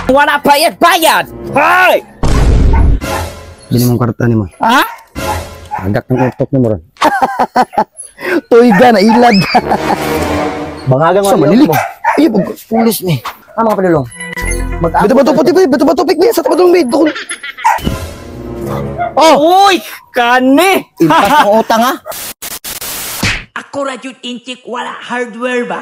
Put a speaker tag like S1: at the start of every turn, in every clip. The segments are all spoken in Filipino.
S1: Wala bayad-bayad! Hoy!
S2: Bili mong karta ni mo.
S1: Ha?
S2: Agak ng utok mo ron.
S3: Tuyga na ilad.
S2: Bangagang
S3: Sa manilik. Iya, pulis ni.
S2: Ano mga padulong?
S3: Beto-beto putih, beto-beto pik ni. Sa tapadong bed. Oh,
S1: Uy! Kani!
S3: impas mo utang ha.
S4: Ako radyot intik wala hardware ba?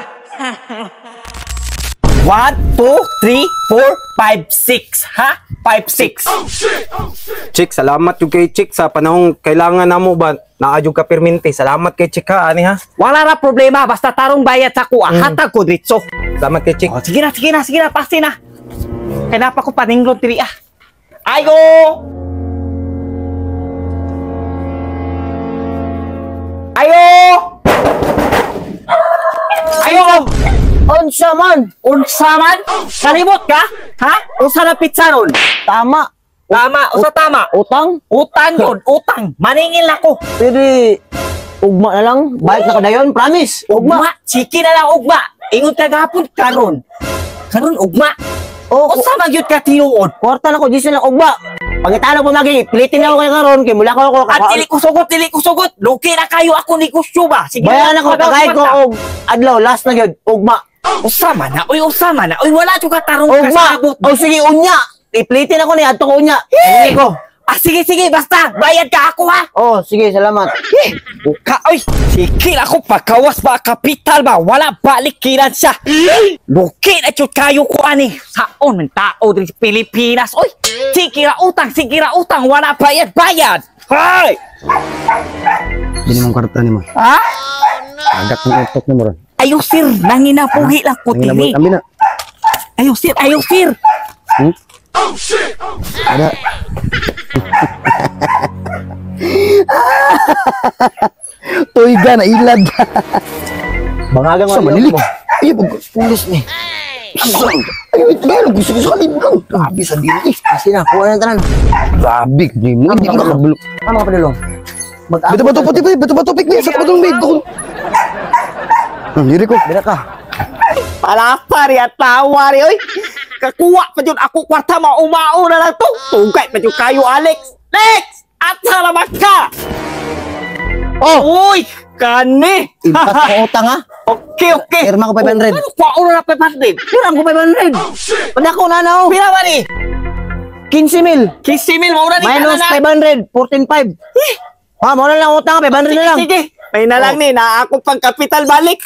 S1: 1, 2, 3, 4, 5, 6. Ha? 5, 6.
S2: Chick, salamat yung kay Chick sa panahong kailangan na mo ba? Naadyo ka perminti. Salamat kay Chick ha, ani ha?
S1: Wala na problema. Basta tarong bayad sa kuha. Hatag ko dito.
S2: Salamat kay Chick.
S1: Oh, sige na. Pasti na. Kenapa ko paninglong tiri ah? Ayo! Ayo! Ayo!
S3: Unsa man?
S1: Unsa man? Kalimot ka? Ha? Unsa na pizza ron?
S3: Tama.
S1: Tama, unsa tama?
S3: Utang?
S1: Utang yun, utang. Maningil ako.
S3: Pwede ugma na lang. Balik na kadayon, promise.
S1: Ugma. Sige na lang ugma. Ingon kagapon karon. Karon ugma.
S3: Oh,
S1: Unsa man gyud ka tinuod?
S3: kwarta na ko, di sila ugma. Pangitalo po lagi, pilitin na ako kayo karon, kay mula ko
S1: At dili ko sugot. Lugi na kayo ako negosyo ba? Sige
S3: bayan ako, tagay ko
S1: kwarta.
S3: og adlaw, last na gyud, ugma.
S1: Usama na. Uy, wala yung katarong
S3: Ugma.
S1: kasabot.
S3: O sige, unya. Iplitin ako ni adto ko unya. Hindi ko.
S1: Ah, sige, basta. Bayad ka ako, ha?
S3: Oh, sige, salamat.
S1: Buka, oy. Sige ako, pagkawas ba, kapital ba? Wala balik kiran siya. Luki na yun kayo ko, ani. Saon man tao din sa Pilipinas. Oy, sige ra utang. Wala bayad. Hoy!
S2: Bili mong karta ni mo.
S1: Ha?
S2: Agak ng utok mo ron.
S1: Ayaw, sir. Nanginapuhi lang ko, tiri.
S2: Kami na.
S1: Ayaw, sir.
S2: Ada.
S3: Tuyga na ilad.
S2: Bangagang
S3: Sa manilik. Iya, pulis ni. Ay, tayo, gusto sa kalibang. Grabe sa dili.
S2: Kasi na, kuha na tanan.
S3: Grabe, di mo. Hindi ka makabulok.
S2: Ano mga padulong?
S3: Beto-beto putih, beto-beto pik ni. Sa tapadong bed. Diri ko.
S2: Bira ka.
S1: Palapar ya tawari, oy. Kakuha pa yun ako kwarta maumao na lang to. Tugay pa yun kayo, Alex. Lex! At salamat ka!
S3: Oh,
S1: Uy! Kani!
S3: impas mo utang ha.
S1: Okay.
S3: Pirma ko 500.
S1: Ano kwa na 500?
S3: Pirma ko 500. Wala ko na na.
S1: Pila ba ni?
S3: 15,000.
S1: 15,000 mauna ni
S3: Minus
S1: na.
S3: 500. 14,500. Ha, mo na lang utang. 500 na lang.
S1: Sige. May na lang ni na ako pang kapital balik.